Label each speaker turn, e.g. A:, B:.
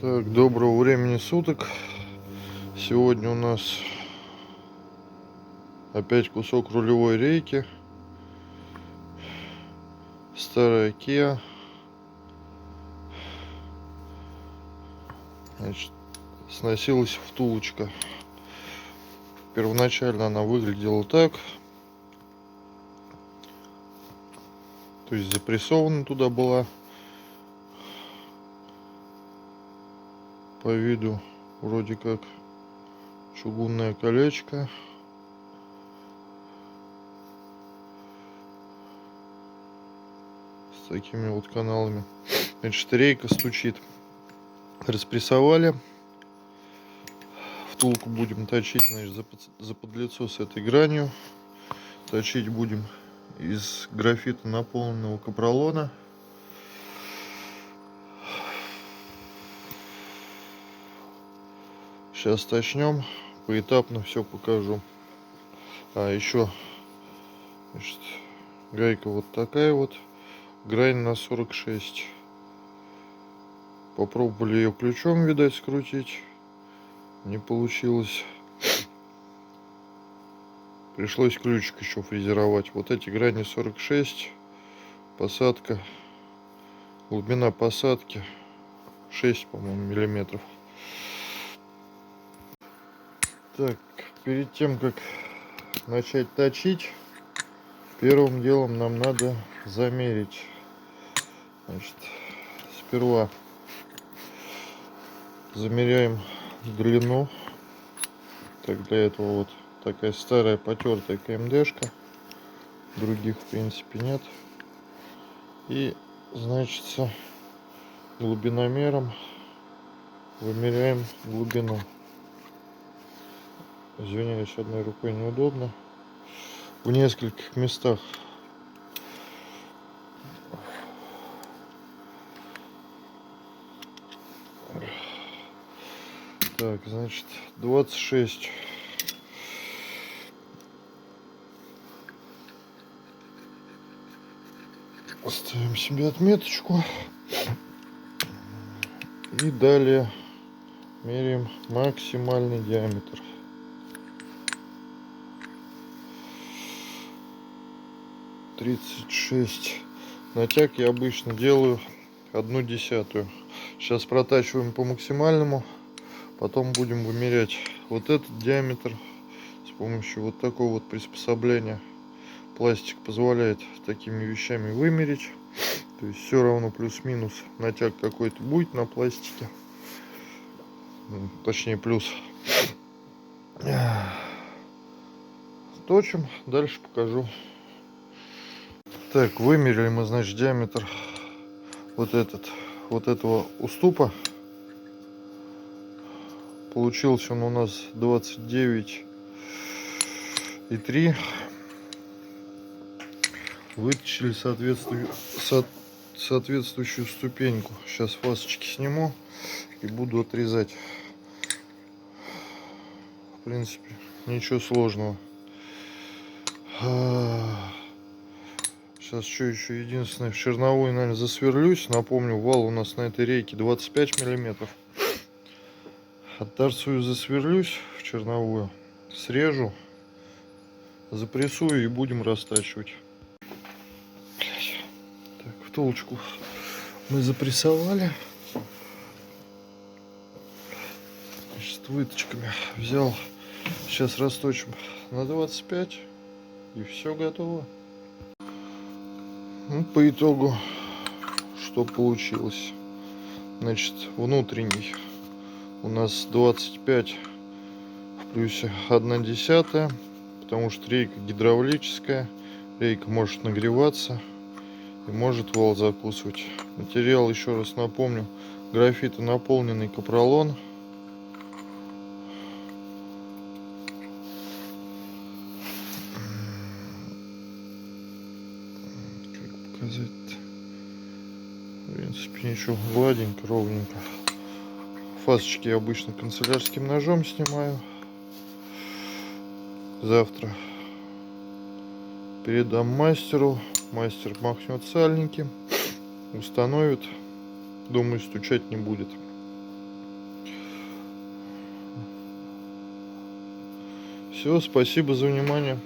A: Так, доброго времени суток. Сегодня у нас опять кусок рулевой рейки. Старая Kia. Значит, сносилась втулочка. Первоначально она выглядела так. То есть запрессована туда была. По виду вроде как чугунное колечко. С такими вот каналами. Значит, рейка стучит. Распрессовали. Втулку будем точить, значит, за подлицо с этой гранью. Точить будем из графита наполненного капролона. Сейчас точнем, поэтапно все покажу. А еще, значит, гайка вот такая вот, грань на 46. Попробовали ее ключом, видать, скрутить, не получилось. Пришлось ключик еще фрезеровать. Вот эти грани 46, посадка, глубина посадки 6, по-моему, миллиметров. Так, перед тем как начать точить, первым делом нам надо замерить. Значит, сперва замеряем длину. Так, для этого вот такая старая потертая КМДшка, других в принципе нет. И, значит, глубиномером вымеряем глубину. Извиняюсь, одной рукой неудобно. В нескольких местах. Так, значит, 26. Ставим себе отметочку. И далее меряем максимальный диаметр. 36. Натяг я обычно делаю 1/10. Сейчас протачиваем по максимальному. Потом будем вымерять вот этот диаметр с помощью вот такого вот приспособления. Пластик позволяет такими вещами вымерить. То есть все равно плюс-минус натяг какой-то будет на пластике. Точнее плюс. Точим. Дальше покажу. Так, вымерили мы, значит, диаметр вот этого уступа. Получился он у нас 29,3. Вытащили соответствующую ступеньку. Сейчас фасочки сниму и буду отрезать. В принципе, ничего сложного. Сейчас что еще? Единственное, в черновую, наверное, засверлюсь. Напомню, вал у нас на этой рейке 25 миллиметров. Отторцую, засверлюсь в черновую, срежу, запрессую и будем растачивать. Так, втулочку мы запрессовали. Значит, выточками взял. Сейчас расточим на 25 и все готово. Ну, по итогу, что получилось? Значит, внутренний у нас 25 в плюсе 1/10, потому что рейка гидравлическая, рейка может нагреваться и может вал закусывать. Материал, еще раз напомню, графитонаполненный капролон. Как показать-то? В принципе, ничего, гладенько, ровненько. Фасочки я обычно канцелярским ножом снимаю. Завтра передам мастеру. Мастер махнет сальники, установит. Думаю, стучать не будет. Все, спасибо за внимание.